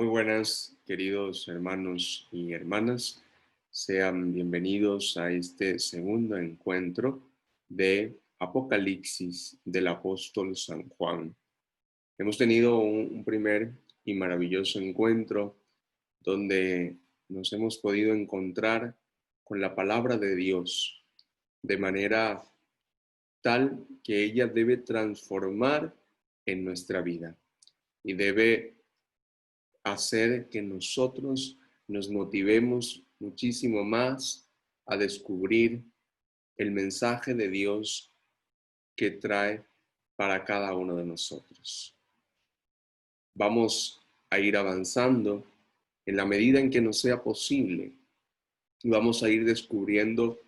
Muy buenas, queridos hermanos y hermanas. Sean bienvenidos a este segundo encuentro de Apocalipsis del apóstol San Juan. Hemos tenido un primer y maravilloso encuentro donde nos hemos podido encontrar con la palabra de Dios de manera tal que ella debe transformar en nuestra vida y debe hacer que nosotros nos motivemos muchísimo más a descubrir el mensaje de Dios que trae para cada uno de nosotros. Vamos a ir avanzando en la medida en que nos sea posible y vamos a ir descubriendo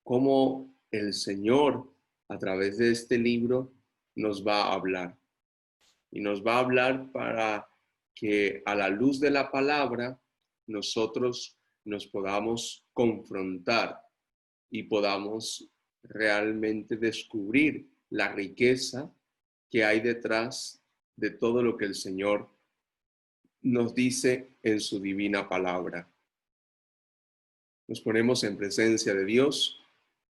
cómo el Señor a través de este libro nos va a hablar. Y nos va a hablar para que a la luz de la palabra nosotros nos podamos confrontar y podamos realmente descubrir la riqueza que hay detrás de todo lo que el Señor nos dice en su divina palabra. Nos ponemos en presencia de Dios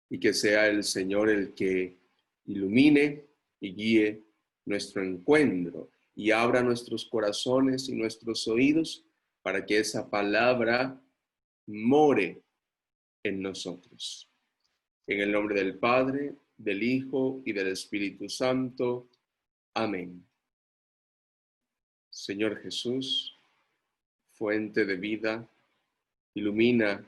y que sea el Señor el que ilumine y guíe nuestro encuentro y abra nuestros corazones y nuestros oídos para que esa palabra more en nosotros. En el nombre del Padre, del Hijo y del Espíritu Santo. Amén. Señor Jesús, fuente de vida, ilumina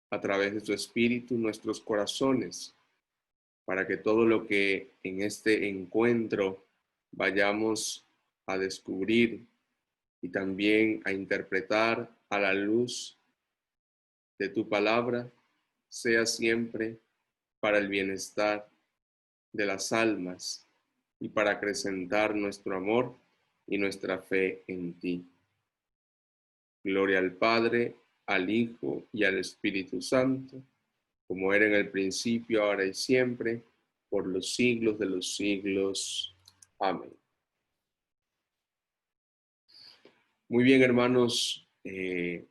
a través de tu Espíritu nuestros corazones para que todo lo que en este encuentro vayamos a descubrir y también a interpretar a la luz de tu palabra sea siempre para el bienestar de las almas y para acrecentar nuestro amor y nuestra fe en ti. Gloria al Padre, al Hijo y al Espíritu Santo, como era en el principio, ahora y siempre, por los siglos de los siglos. Amén. Muy bien, hermanos. En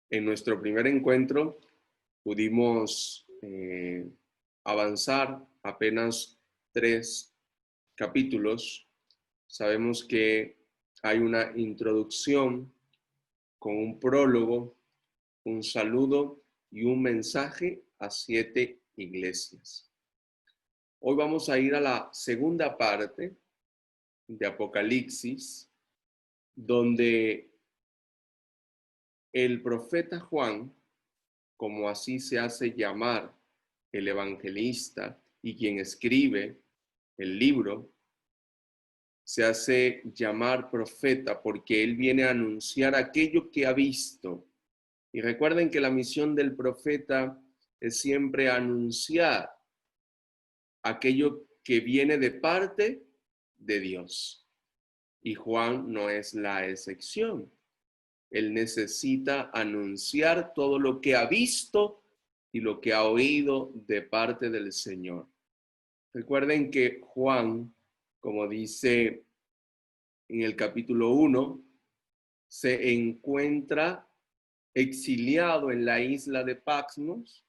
nuestro primer encuentro pudimos avanzar apenas 3 capítulos. Sabemos que hay una introducción con un prólogo, un saludo y un mensaje a 7 iglesias. Hoy vamos a ir a la segunda parte de Apocalipsis, donde el profeta Juan, como así se hace llamar el evangelista y quien escribe el libro, se hace llamar profeta porque él viene a anunciar aquello que ha visto. Y recuerden que la misión del profeta es siempre anunciar aquello que viene de parte de Dios. Y Juan no es la excepción. Él necesita anunciar todo lo que ha visto y lo que ha oído de parte del Señor. Recuerden que Juan, como dice en el capítulo 1, se encuentra exiliado en la isla de Patmos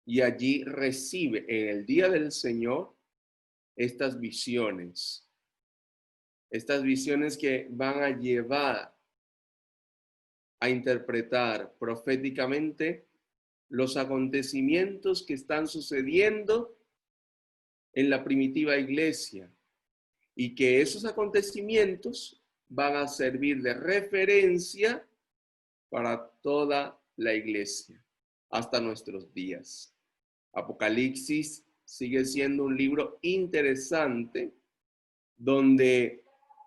y allí recibe en el día del Señor estas visiones que van a llevar a interpretar proféticamente los acontecimientos que están sucediendo en la primitiva iglesia y que esos acontecimientos van a servir de referencia para toda la iglesia hasta nuestros días. Apocalipsis sigue siendo un libro interesante donde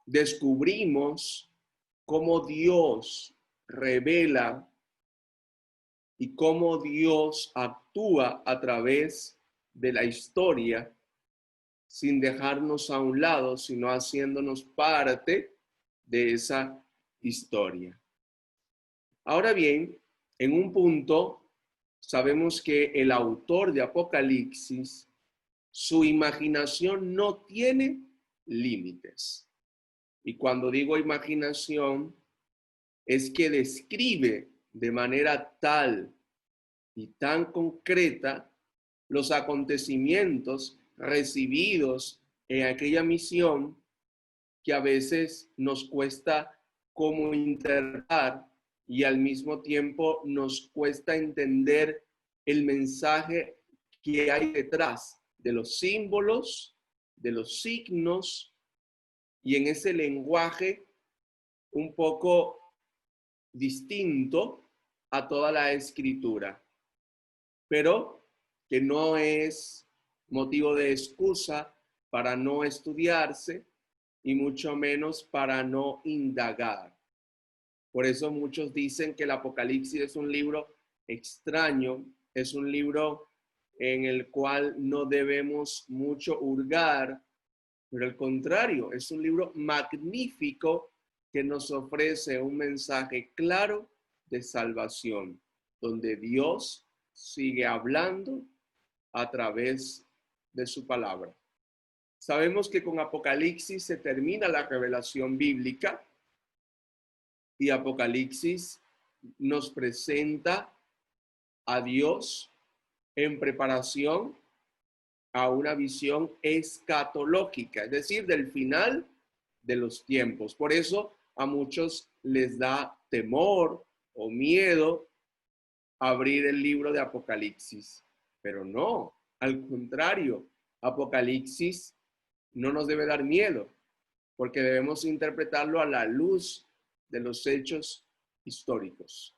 descubrimos cómo Dios revela y cómo Dios actúa a través de la historia sin dejarnos a un lado, sino haciéndonos parte de esa historia. Ahora bien, en un punto sabemos que el autor de Apocalipsis, su imaginación no tiene límites. Y cuando digo imaginación, es que describe de manera tal y tan concreta los acontecimientos recibidos en aquella misión que a veces nos cuesta como interpretar y al mismo tiempo nos cuesta entender el mensaje que hay detrás de los símbolos, de los signos y en ese lenguaje un poco distinto a toda la escritura, pero que no es motivo de excusa para no estudiarse y mucho menos para no indagar. Por eso muchos dicen que el Apocalipsis es un libro extraño, es un libro en el cual no debemos mucho hurgar, pero al contrario, es un libro magnífico que nos ofrece un mensaje claro de salvación, donde Dios sigue hablando a través de su palabra. Sabemos que con Apocalipsis se termina la revelación bíblica y Apocalipsis nos presenta a Dios en preparación a una visión escatológica, es decir, del final de los tiempos. Por eso a muchos les da temor o miedo abrir el libro de Apocalipsis, pero no, al contrario, Apocalipsis no nos debe dar miedo, porque debemos interpretarlo a la luz de los hechos históricos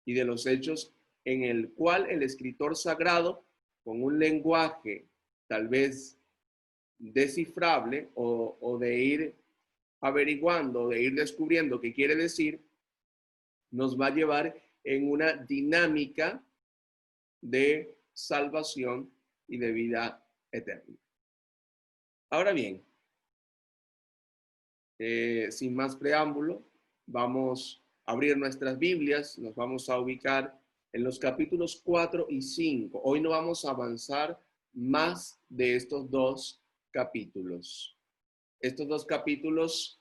y de los hechos en el cual el escritor sagrado, con un lenguaje tal vez descifrable o de ir averiguando, de ir descubriendo qué quiere decir, nos va a llevar en una dinámica de salvación y de vida eterna. Ahora bien, sin más preámbulo, vamos a abrir nuestras Biblias, nos vamos a ubicar en los capítulos 4 y 5. Hoy no vamos a avanzar más de estos dos capítulos. Estos dos capítulos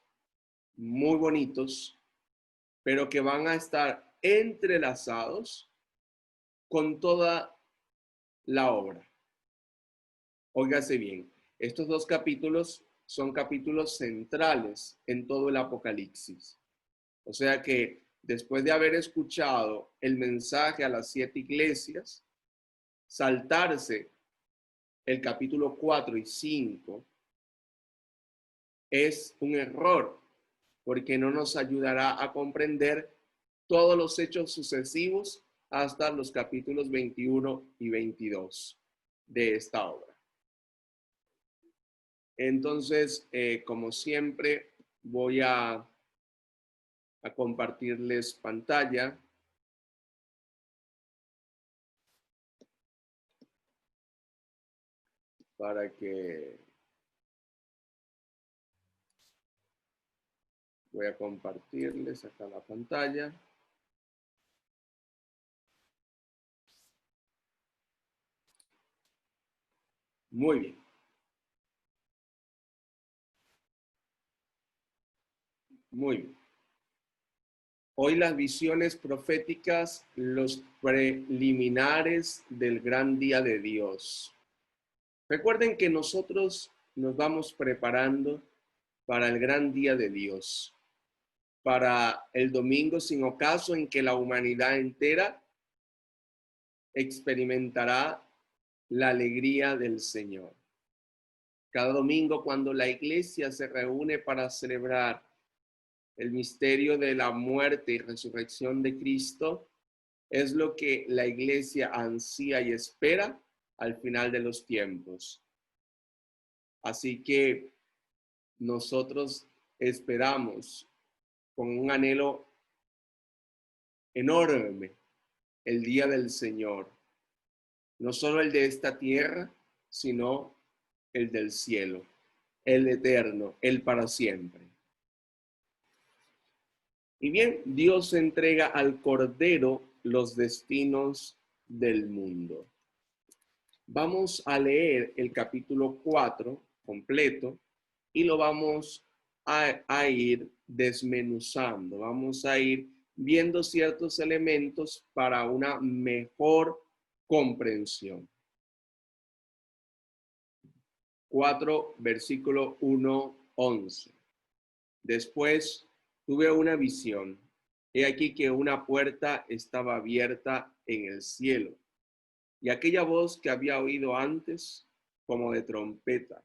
muy bonitos, pero que van a estar entrelazados con toda la obra. Óigase bien, estos dos capítulos son capítulos centrales en todo el Apocalipsis. O sea que después de haber escuchado el mensaje a las 7 iglesias, saltarse el capítulo 4 y 5 es un error, porque no nos ayudará a comprender todos los hechos sucesivos hasta los capítulos 21 y 22 de esta obra. Entonces, como siempre, voy a compartirles pantalla para que voy a compartirles acá la pantalla. Muy bien. Muy bien. Hoy las visiones proféticas, los preliminares del gran día de Dios. Recuerden que nosotros nos vamos preparando para el gran día de Dios, para el domingo sin ocaso en que la humanidad entera experimentará la alegría del Señor. Cada domingo cuando la iglesia se reúne para celebrar el misterio de la muerte y resurrección de Cristo, es lo que la iglesia ansía y espera al final de los tiempos. Así que nosotros esperamos con un anhelo enorme el día del Señor, no solo el de esta tierra, sino el del cielo, el eterno, el para siempre. Y bien, Dios entrega al Cordero los destinos del mundo. Vamos a leer el capítulo 4 completo y lo vamos a ir desmenuzando. Vamos a ir viendo ciertos elementos para una mejor comprensión. 4, versículo 1, 11. Después tuve una visión. He aquí que una puerta estaba abierta en el cielo, y aquella voz que había oído antes, como de trompeta,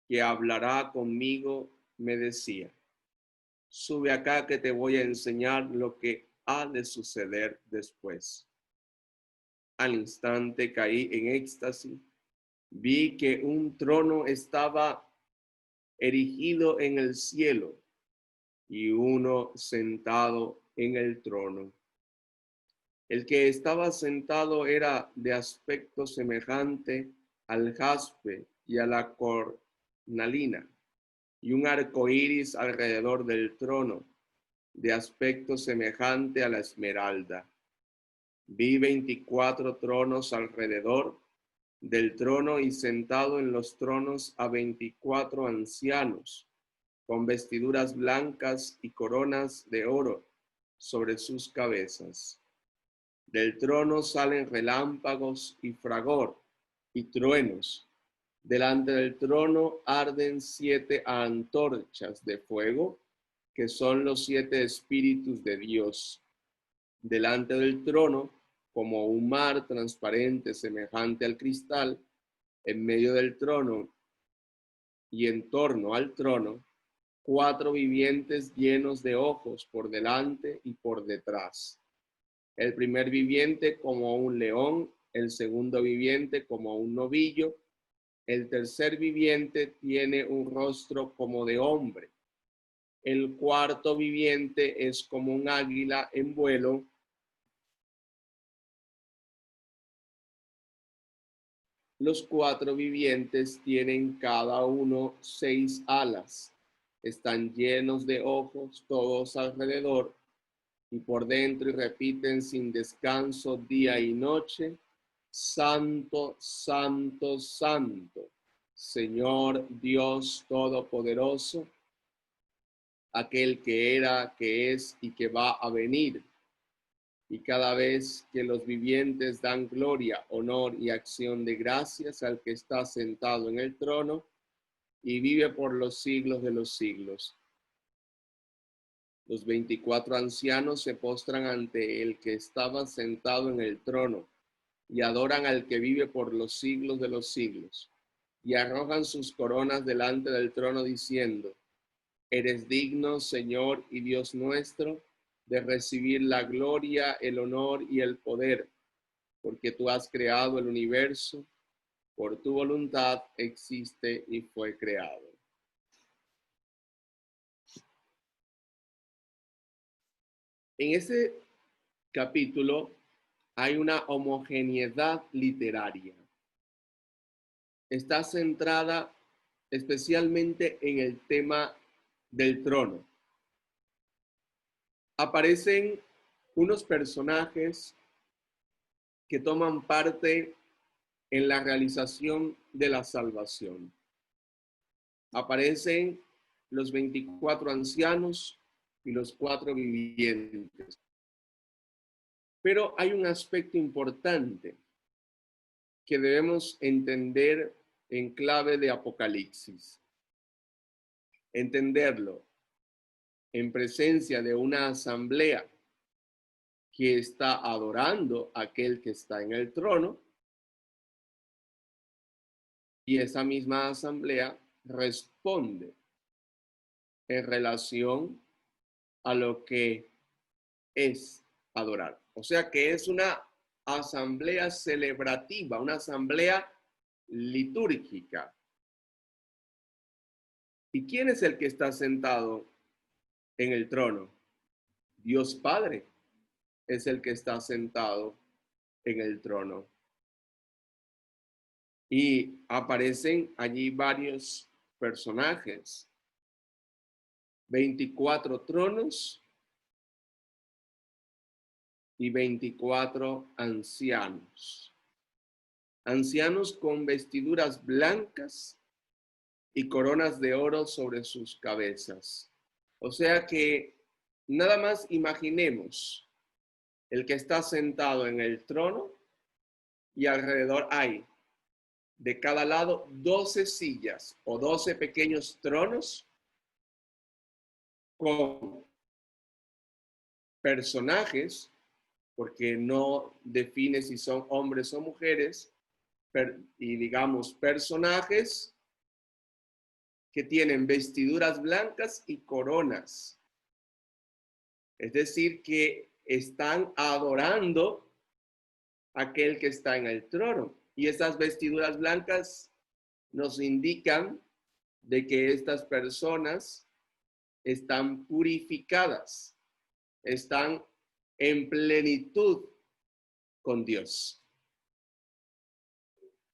que hablará conmigo, me decía: sube acá que te voy a enseñar lo que ha de suceder después. Al instante caí en éxtasis. Vi que un trono estaba erigido en el cielo y uno sentado en el trono. El que estaba sentado era de aspecto semejante al jaspe y a la cornalina, y un arco iris alrededor del trono, de aspecto semejante a la esmeralda. Vi 24 tronos alrededor del trono y sentado en los tronos a 24 ancianos, con vestiduras blancas y coronas de oro sobre sus cabezas. Del trono salen relámpagos y fragor y truenos. Delante del trono arden 7 antorchas de fuego, que son los 7 espíritus de Dios. Delante del trono, como un mar transparente semejante al cristal, en medio del trono y en torno al trono, 4 vivientes llenos de ojos por delante y por detrás. El primer viviente como un león, el segundo viviente como un novillo, el tercer viviente tiene un rostro como de hombre, el cuarto viviente es como un águila en vuelo, los 4 vivientes tienen cada uno 6 alas, están llenos de ojos todos alrededor y por dentro y repiten sin descanso día y noche: Santo, santo, santo, Señor Dios Todopoderoso, aquel que era, que es y que va a venir. Y cada vez que los vivientes dan gloria, honor y acción de gracias al que está sentado en el trono y vive por los siglos de los siglos. Los 24 ancianos se postran ante el que estaba sentado en el trono y adoran al que vive por los siglos de los siglos, y arrojan sus coronas delante del trono diciendo: eres digno, Señor y Dios nuestro, de recibir la gloria, el honor y el poder, porque tú has creado el universo, por tu voluntad existe y fue creado. En ese capítulo hay una homogeneidad literaria. Está centrada especialmente en el tema del trono. Aparecen unos personajes que toman parte en la realización de la salvación. Aparecen los 24 ancianos y los 4 vivientes. Pero hay un aspecto importante que debemos entender en clave de Apocalipsis. Entenderlo en presencia de una asamblea que está adorando a aquel que está en el trono, y esa misma asamblea responde en relación a lo que es adorar. O sea que es una asamblea celebrativa, una asamblea litúrgica. ¿Y quién es el que está sentado en el trono? Dios Padre es el que está sentado en el trono. Y aparecen allí varios personajes, 24 tronos y 24 ancianos. Ancianos con vestiduras blancas y coronas de oro sobre sus cabezas. O sea que nada más imaginemos el que está sentado en el trono y alrededor hay de cada lado 12 sillas o 12 pequeños tronos con personajes, porque no define si son hombres o mujeres, y digamos personajes que tienen vestiduras blancas y coronas. Es decir, que están adorando a aquel que está en el trono. Y esas vestiduras blancas nos indican de que estas personas están purificadas, están en plenitud con Dios.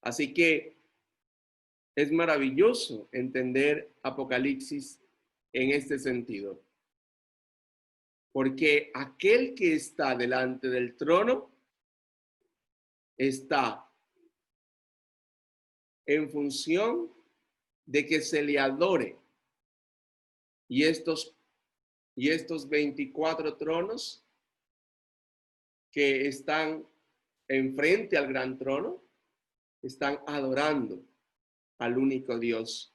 Así que es maravilloso entender Apocalipsis en este sentido, porque aquel que está delante del trono está en función de que se le adore. Y estos 24 tronos que están enfrente al gran trono están adorando al único Dios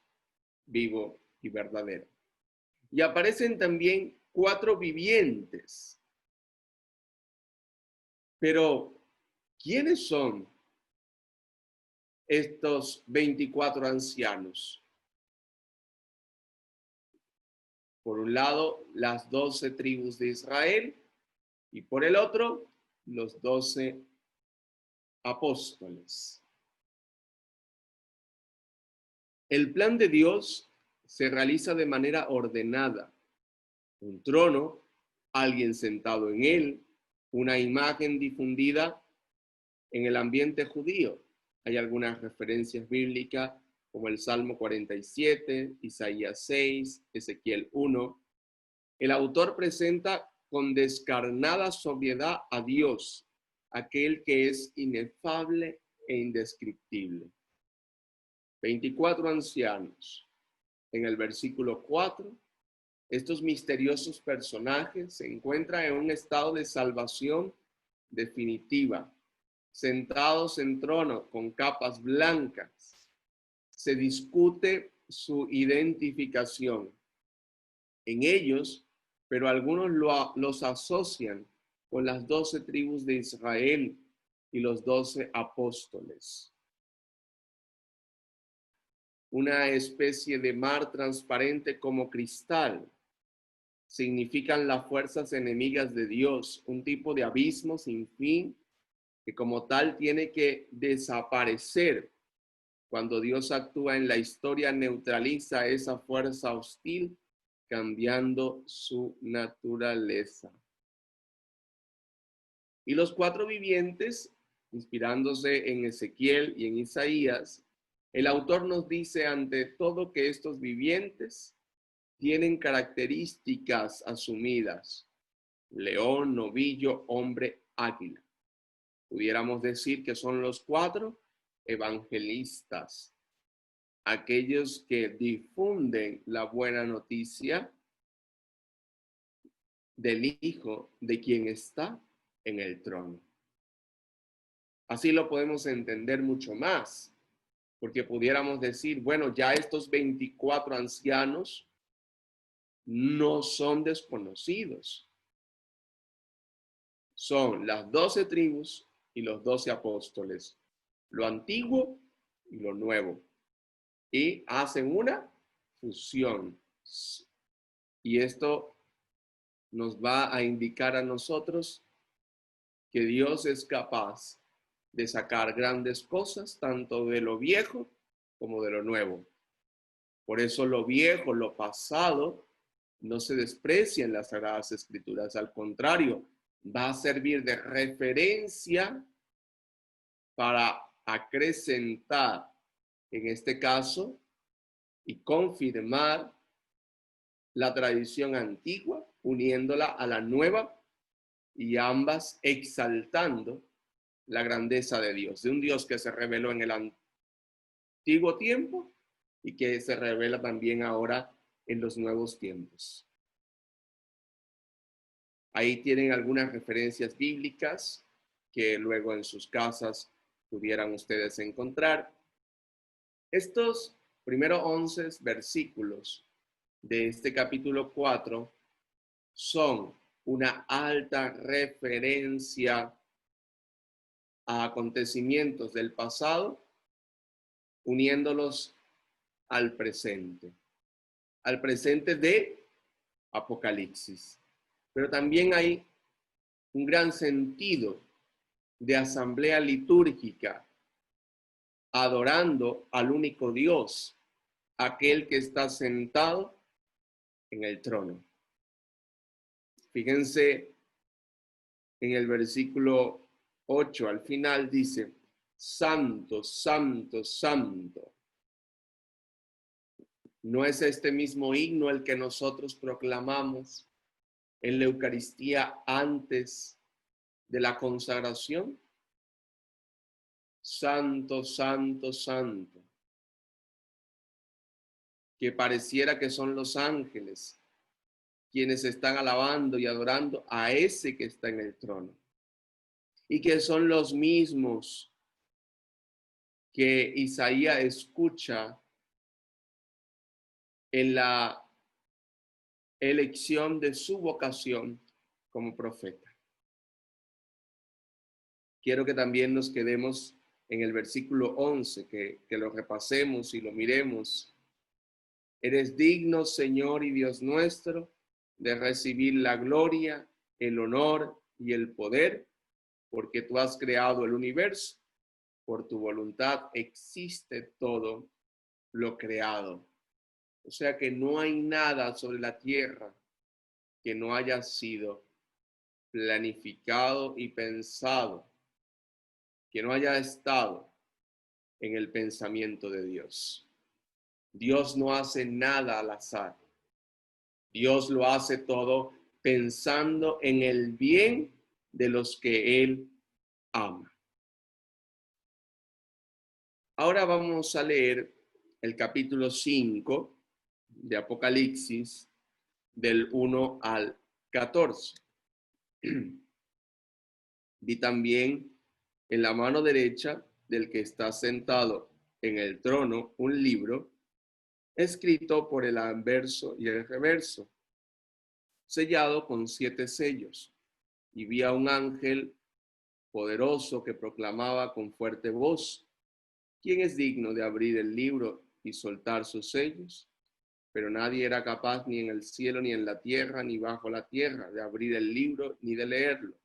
vivo y verdadero. Y aparecen también 4 vivientes. Pero, ¿quiénes son estos 24 ancianos? Por un lado, las 12 tribus de Israel y por el otro, los 12 apóstoles. El plan de Dios se realiza de manera ordenada. Un trono, alguien sentado en él, una imagen difundida en el ambiente judío. Hay algunas referencias bíblicas como el Salmo 47, Isaías 6, Ezequiel 1. El autor presenta con descarnada sobriedad a Dios, aquel que es inefable e indescriptible. 24 ancianos. En el versículo 4, estos misteriosos personajes se encuentran en un estado de salvación definitiva, sentados en trono con capas blancas. Se discute su identificación en ellos, pero algunos los asocian con las 12 tribus de Israel y los 12 apóstoles. Una especie de mar transparente como cristal significan las fuerzas enemigas de Dios, un tipo de abismo sin fin que como tal tiene que desaparecer. Cuando Dios actúa en la historia, neutraliza esa fuerza hostil, cambiando su naturaleza. Y los 4 vivientes, inspirándose en Ezequiel y en Isaías, el autor nos dice ante todo que estos vivientes tienen características asumidas: león, novillo, hombre, águila. Pudiéramos decir que son los 4 evangelistas, aquellos que difunden la buena noticia del Hijo de quien está en el trono. Así lo podemos entender mucho más, porque pudiéramos decir, bueno, ya estos 24 ancianos no son desconocidos. Son las 12 tribus y los 12 apóstoles, lo antiguo y lo nuevo, y hacen una fusión. Y esto nos va a indicar a nosotros que Dios es capaz de sacar grandes cosas, tanto de lo viejo como de lo nuevo. Por eso lo viejo, lo pasado, no se desprecia en las Sagradas Escrituras. Al contrario, va a servir de referencia para acrecentar, en este caso, y confirmar la tradición antigua, uniéndola a la nueva, y ambas exaltando la grandeza de Dios, de un Dios que se reveló en el antiguo tiempo y que se revela también ahora en los nuevos tiempos. Ahí tienen algunas referencias bíblicas que luego en sus casas pudieran ustedes encontrar. Estos primeros 11 versículos de este capítulo 4 son una alta referencia a acontecimientos del pasado, uniéndolos al presente de Apocalipsis. Pero también hay un gran sentido de asamblea litúrgica, adorando al único Dios, aquel que está sentado en el trono. Fíjense en el versículo 8, al final dice, Santo, Santo, Santo. ¿No es este mismo himno el que nosotros proclamamos en la Eucaristía antes de la consagración? Santo, Santo, Santo. Que pareciera que son los ángeles quienes están alabando y adorando a ese que está en el trono. Y que son los mismos que Isaías escucha en la elección de su vocación como profeta. Quiero que también nos quedemos en el versículo 11, que lo repasemos y lo miremos. Eres digno, Señor y Dios nuestro, de recibir la gloria, el honor y el poder, porque tú has creado el universo. Por tu voluntad existe todo lo creado. O sea que no hay nada sobre la tierra que no haya sido planificado y pensado, que no haya estado en el pensamiento de Dios. Dios no hace nada al azar. Dios lo hace todo pensando en el bien de los que Él ama. Ahora vamos a leer el capítulo 5 de Apocalipsis, del 1 al 14. Vi también en la mano derecha del que está sentado en el trono un libro escrito por el anverso y el reverso, sellado con 7 sellos. Y vi a un ángel poderoso que proclamaba con fuerte voz, ¿quién es digno de abrir el libro y soltar sus sellos? Pero nadie era capaz ni en el cielo, ni en la tierra, ni bajo la tierra, de abrir el libro ni de leerlo.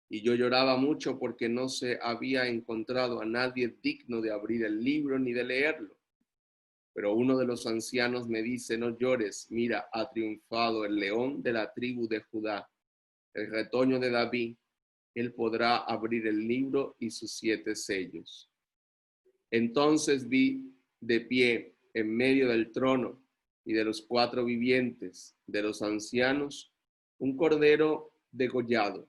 Y yo lloraba mucho porque no se había encontrado a nadie digno de abrir el libro ni de leerlo. Pero uno de los ancianos me dice, no llores, mira, ha triunfado el león de la tribu de Judá, el retoño de David. Él podrá abrir el libro y sus 7 sellos. Entonces vi de pie en medio del trono y de los 4 vivientes, de los ancianos, un cordero degollado.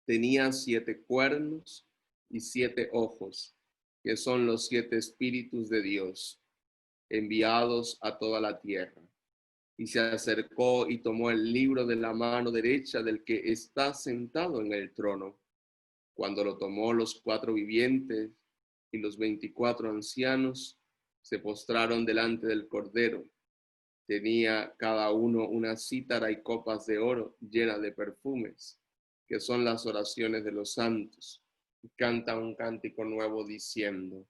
Tenía 7 cuernos y 7 ojos, que son los 7 espíritus de Dios, enviados a toda la tierra. Y se acercó y tomó el libro de la mano derecha del que está sentado en el trono. Cuando lo tomó, los 4 vivientes y los 24 ancianos se postraron delante del Cordero. Tenía cada uno una cítara y copas de oro llenas de perfumes, que son las oraciones de los santos. Y canta un cántico nuevo diciendo,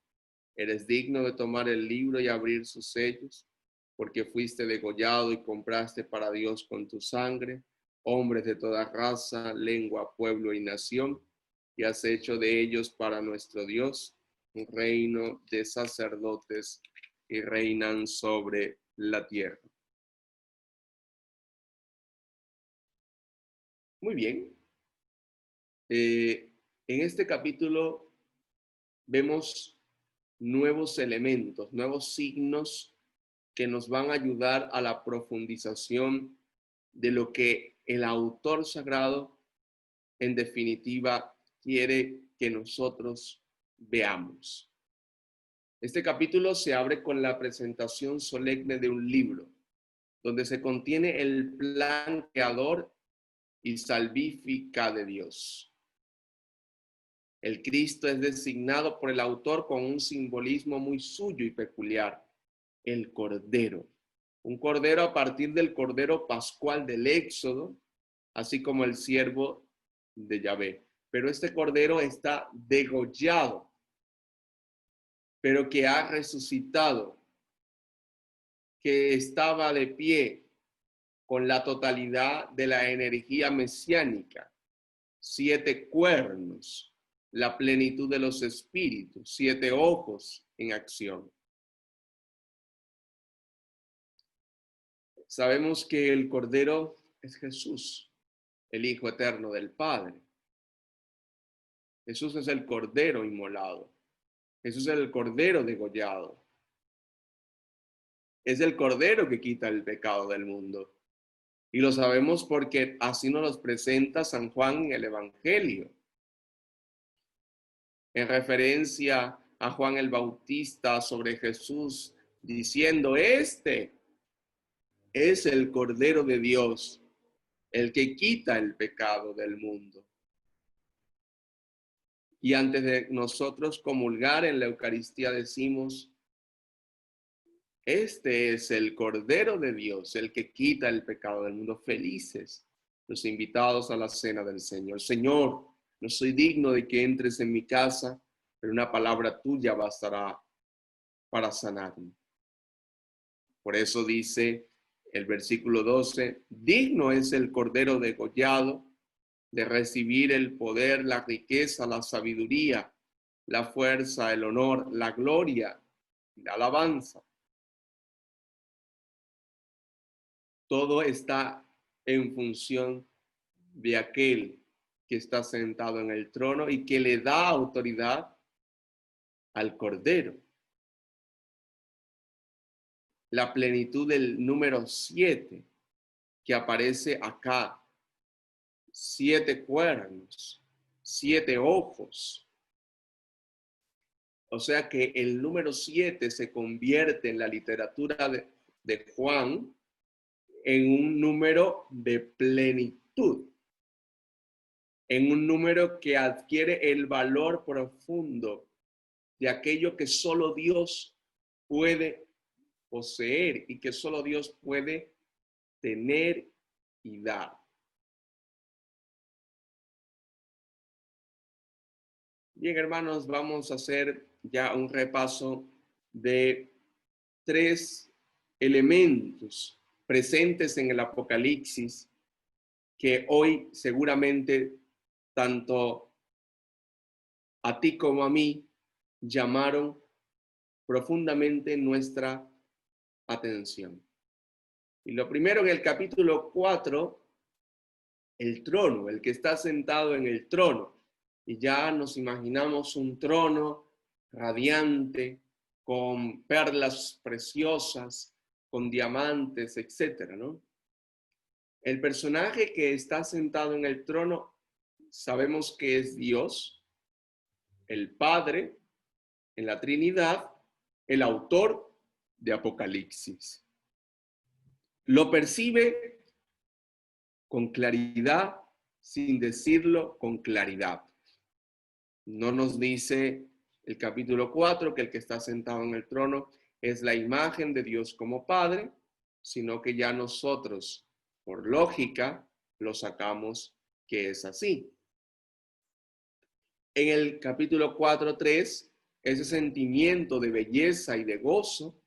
eres digno de tomar el libro y abrir sus sellos, porque fuiste degollado y compraste para Dios con tu sangre hombres de toda raza, lengua, pueblo y nación, y has hecho de ellos para nuestro Dios un reino de sacerdotes y reinan sobre la tierra. Muy bien. En este capítulo vemos nuevos elementos, nuevos signos que nos van a ayudar a la profundización de lo que el autor sagrado, en definitiva, quiere que nosotros veamos. Este capítulo se abre con la presentación solemne de un libro. donde se contiene el plan creador y salvífica de Dios. El Cristo es designado por el autor con un simbolismo muy suyo y peculiar, el Cordero. Un Cordero a partir del Cordero Pascual del Éxodo, así como el siervo de Yahvé. Pero este Cordero está degollado, pero que ha resucitado, que estaba de pie con la totalidad de la energía mesiánica, 7 cuernos, la plenitud de los espíritus, 7 ojos en acción. Sabemos que el Cordero es Jesús, el Hijo eterno del Padre. Jesús es el Cordero inmolado. Jesús es el Cordero degollado. Es el Cordero que quita el pecado del mundo. Y lo sabemos porque así nos los presenta San Juan en el Evangelio. En referencia a Juan el Bautista sobre Jesús, diciendo, este es el Cordero de Dios, el que quita el pecado del mundo. Y antes de nosotros comulgar en la Eucaristía decimos, este es el Cordero de Dios, el que quita el pecado del mundo. Felices los invitados a la cena del Señor. Señor, no soy digno de que entres en mi casa, pero una palabra tuya bastará para sanarme. Por eso dice el versículo 12, digno es el Cordero degollado de recibir el poder, la riqueza, la sabiduría, la fuerza, el honor, la gloria, la alabanza. Todo está en función de aquel que está sentado en el trono y que le da autoridad al Cordero. La plenitud del número 7 que aparece acá, 7 cuernos, 7 ojos. O sea que el número 7 se convierte en la literatura de Juan en un número de plenitud, en un número que adquiere el valor profundo de aquello que solo Dios puede poseer y que solo Dios puede tener y dar. Bien, hermanos, vamos a hacer ya un repaso de 3 elementos presentes en el Apocalipsis que hoy seguramente tanto a ti como a mí llamaron profundamente nuestra atención. Y lo primero, en el capítulo 4, el trono, el que está sentado en el trono. Y ya nos imaginamos un trono radiante, con perlas preciosas, con diamantes, etcétera, ¿no? El personaje que está sentado en el trono, sabemos que es Dios, el Padre, en la Trinidad, el autor de Apocalipsis. Lo percibe con claridad, sin decirlo con claridad. No nos dice el capítulo 4 que el que está sentado en el trono es la imagen de Dios como Padre, sino que ya nosotros, por lógica, lo sacamos que es así. En el capítulo 4:3, ese sentimiento de belleza y de gozo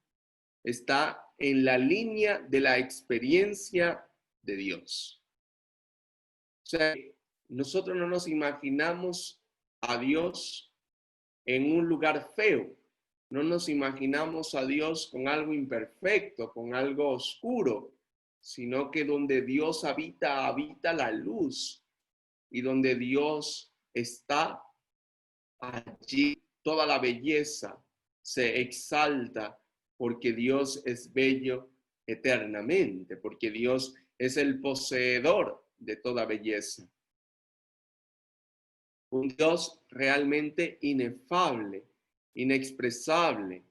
está en la línea de la experiencia de Dios. O sea, nosotros no nos imaginamos a Dios en un lugar feo. No nos imaginamos a Dios con algo imperfecto, con algo oscuro, sino que donde Dios habita, habita la luz. Y donde Dios está, allí toda la belleza se exalta, porque Dios es bello eternamente, porque Dios es el poseedor de toda belleza. Un Dios realmente inefable, inexpresable,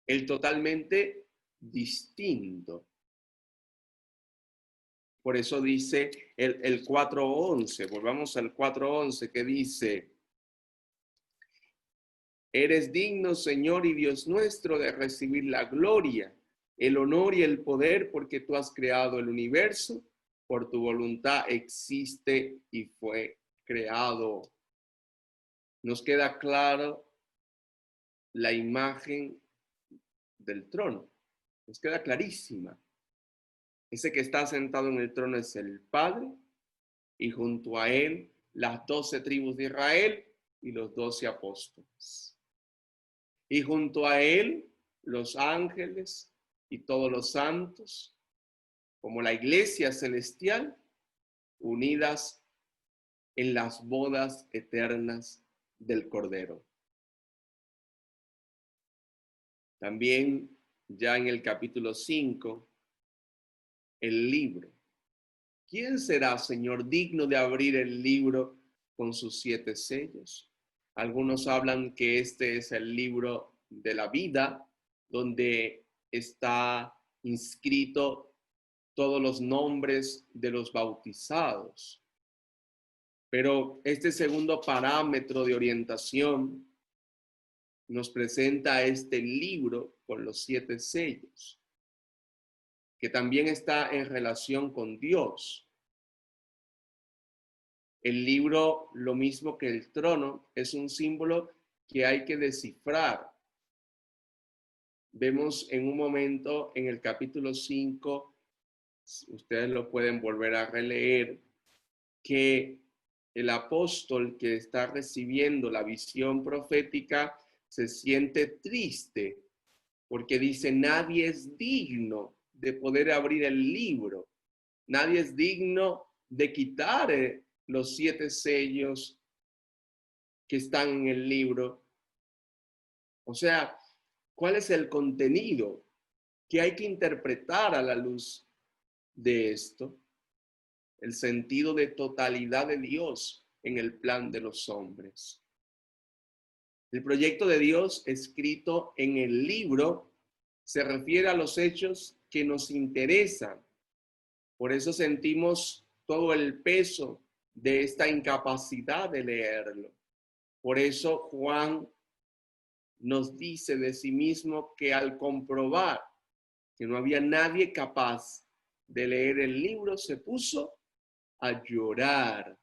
el totalmente distinto. Por eso dice el 4:11, volvamos al 4:11 que dice, eres digno, Señor y Dios nuestro, de recibir la gloria, el honor y el poder, porque tú has creado el universo, por tu voluntad existe y fue creado. Nos queda claro la imagen del trono, nos queda clarísima. Ese que está sentado en el trono es el Padre, y junto a él las 12 tribus de Israel y los 12 apóstoles. Y junto a él los ángeles y todos los santos, como la iglesia celestial, unidas en las bodas eternas del Cordero. También ya en el capítulo 5, el libro. ¿Quién será, Señor, digno de abrir el libro con sus 7 sellos? Algunos hablan que este es el libro de la vida, donde está inscrito todos los nombres de los bautizados. Pero este segundo parámetro de orientación nos presenta este libro con los 7 sellos, que también está en relación con Dios. El libro, lo mismo que el trono, es un símbolo que hay que descifrar. Vemos en un momento en el capítulo 5, ustedes lo pueden volver a releer, que el apóstol que está recibiendo la visión profética se siente triste porque dice, nadie es digno de poder abrir el libro, nadie es digno de quitar los 7 sellos que están en el libro. O sea, ¿cuál es el contenido que hay que interpretar a la luz de esto? El sentido de totalidad de Dios en el plan de los hombres. El proyecto de Dios escrito en el libro se refiere a los hechos que nos interesan. Por eso sentimos todo el peso de esta incapacidad de leerlo. Por eso Juan nos dice de sí mismo que al comprobar que no había nadie capaz de leer el libro, se puso a llorar.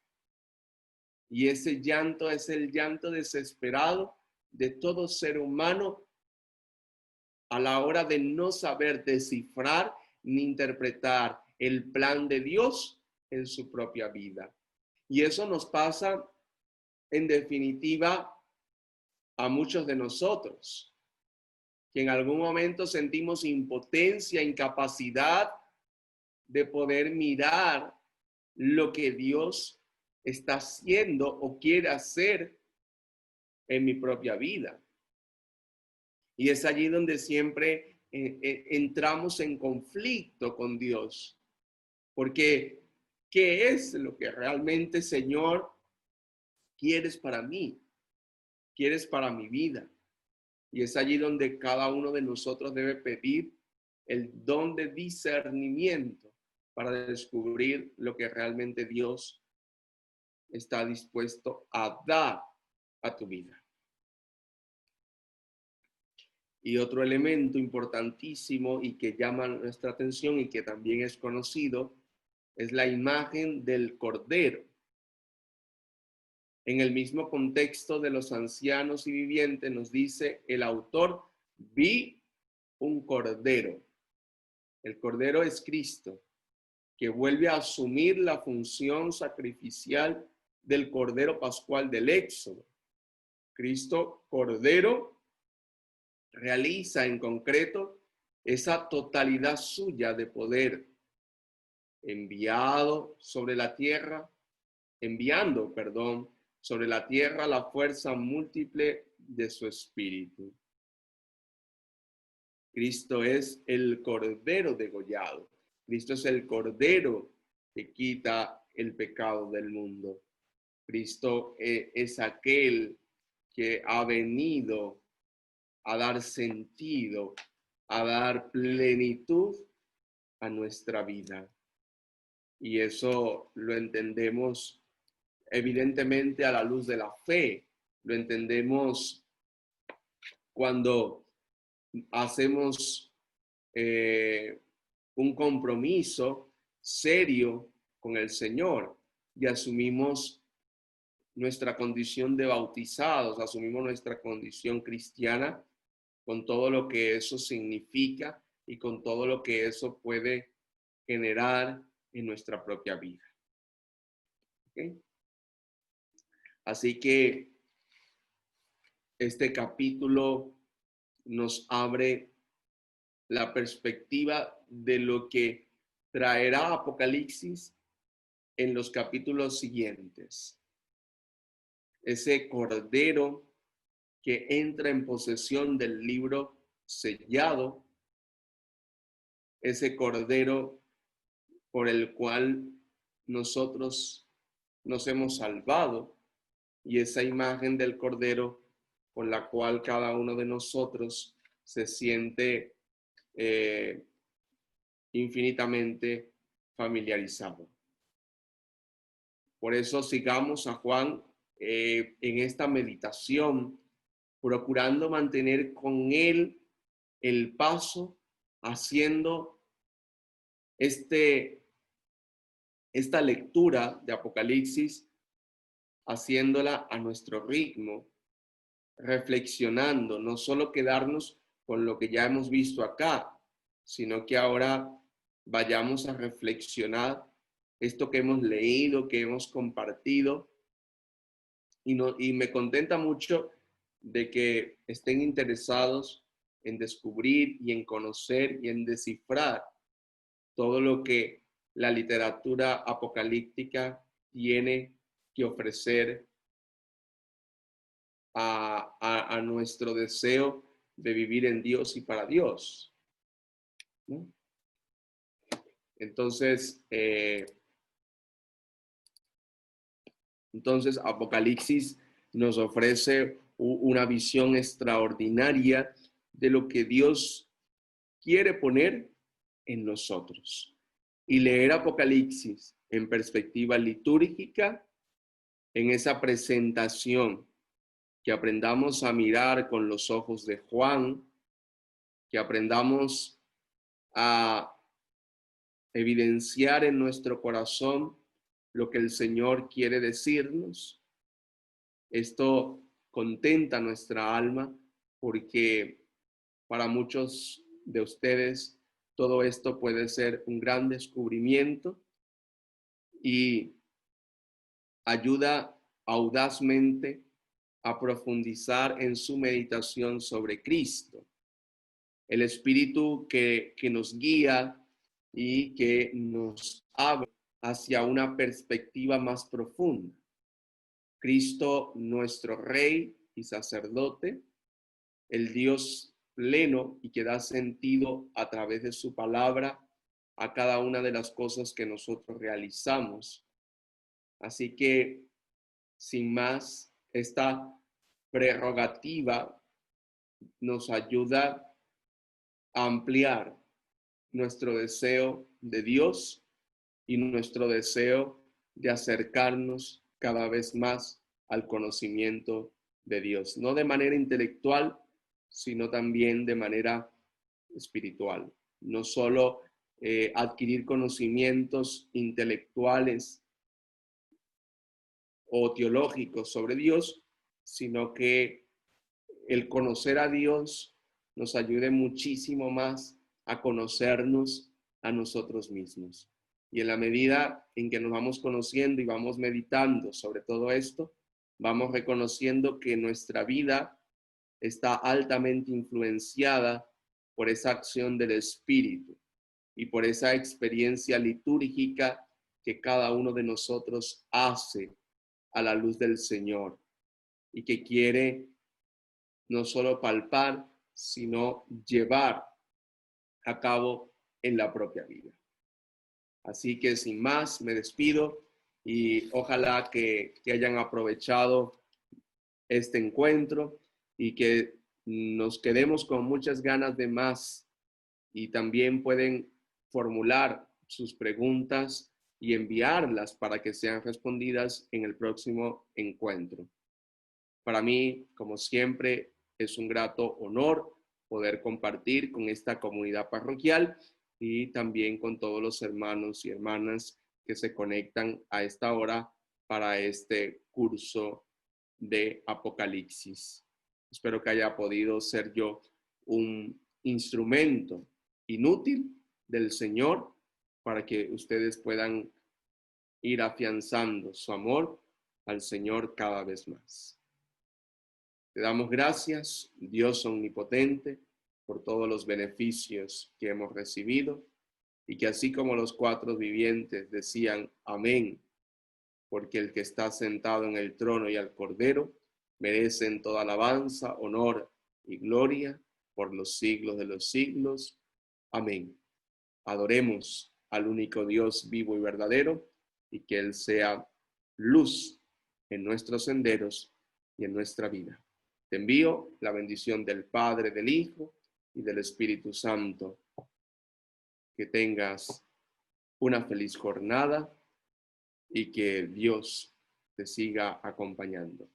Y ese llanto es el llanto desesperado de todo ser humano a la hora de no saber descifrar ni interpretar el plan de Dios en su propia vida. Y eso nos pasa, en definitiva, a muchos de nosotros, que en algún momento sentimos impotencia, incapacidad de poder mirar lo que Dios está haciendo o quiere hacer en mi propia vida. Y es allí donde siempre entramos en conflicto con Dios. Porque, ¿qué es lo que realmente, Señor, quieres para mí? ¿Quieres para mi vida? Y es allí donde cada uno de nosotros debe pedir el don de discernimiento para descubrir lo que realmente Dios está dispuesto a dar a tu vida. Y otro elemento importantísimo y que llama nuestra atención y que también es conocido es la imagen del Cordero. En el mismo contexto de los ancianos y vivientes nos dice el autor, vi un Cordero. El Cordero es Cristo, que vuelve a asumir la función sacrificial del Cordero Pascual del Éxodo. Cristo Cordero realiza en concreto esa totalidad suya de poder enviando sobre la tierra la fuerza múltiple de su espíritu. Cristo es el Cordero degollado. Cristo es el Cordero que quita el pecado del mundo. Cristo es aquel que ha venido a dar sentido, a dar plenitud a nuestra vida. y eso lo entendemos evidentemente a la luz de la fe. Lo entendemos cuando hacemos un compromiso serio con el Señor y asumimos nuestra condición de bautizados, asumimos nuestra condición cristiana con todo lo que eso significa y con todo lo que eso puede generar en nuestra propia vida. ¿Okay? Así que este capítulo nos abre la perspectiva de lo que traerá Apocalipsis en los capítulos siguientes. Ese cordero que entra en posesión del libro sellado, ese cordero por el cual nosotros nos hemos salvado, y esa imagen del cordero con la cual cada uno de nosotros se siente infinitamente familiarizado. Por eso sigamos a Juan en esta meditación, procurando mantener con él el paso, haciendo esta lectura de Apocalipsis, haciéndola a nuestro ritmo, reflexionando, no solo quedarnos con lo que ya hemos visto acá, sino que ahora vayamos a reflexionar esto que hemos leído, que hemos compartido, y me contenta mucho de que estén interesados en descubrir y en conocer y en descifrar todo lo que la literatura apocalíptica tiene que ofrecer a nuestro deseo de vivir en Dios y para Dios, ¿no? Entonces, Apocalipsis nos ofrece una visión extraordinaria de lo que Dios quiere poner en nosotros. Y leer Apocalipsis en perspectiva litúrgica, en esa presentación, que aprendamos a mirar con los ojos de Juan, que aprendamos a evidenciar en nuestro corazón lo que el Señor quiere decirnos. Esto contenta nuestra alma porque para muchos de ustedes todo esto puede ser un gran descubrimiento y ayuda audazmente a profundizar en su meditación sobre Cristo. El Espíritu que nos guía y que nos abre hacia una perspectiva más profunda. Cristo, nuestro Rey y sacerdote, el Dios pleno y que da sentido a través de su palabra a cada una de las cosas que nosotros realizamos. Así que, sin más, esta prerrogativa nos ayuda a ampliar nuestro deseo de Dios y nuestro deseo de acercarnos cada vez más al conocimiento de Dios, no de manera intelectual, sino también de manera espiritual. No solo adquirir conocimientos intelectuales o teológicos sobre Dios, sino que el conocer a Dios nos ayude muchísimo más a conocernos a nosotros mismos. Y en la medida en que nos vamos conociendo y vamos meditando sobre todo esto, vamos reconociendo que nuestra vida está altamente influenciada por esa acción del Espíritu y por esa experiencia litúrgica que cada uno de nosotros hace a la luz del Señor y que quiere no solo palpar, sino llevar a cabo en la propia vida. Así que sin más, me despido y ojalá que hayan aprovechado este encuentro y que nos quedemos con muchas ganas de más, y también pueden formular sus preguntas y enviarlas para que sean respondidas en el próximo encuentro. Para mí, como siempre, es un grato honor poder compartir con esta comunidad parroquial y también con todos los hermanos y hermanas que se conectan a esta hora para este curso de Apocalipsis. Espero que haya podido ser yo un instrumento inútil del Señor para que ustedes puedan ir afianzando su amor al Señor cada vez más. Te damos gracias, Dios omnipotente, por todos los beneficios que hemos recibido y que así como los cuatro vivientes decían amén, porque el que está sentado en el trono y al Cordero merecen toda alabanza, honor y gloria por los siglos de los siglos. Amén. Adoremos al único Dios vivo y verdadero y que Él sea luz en nuestros senderos y en nuestra vida. Te envío la bendición del Padre, del Hijo y del Espíritu Santo. Que tengas una feliz jornada y que Dios te siga acompañando.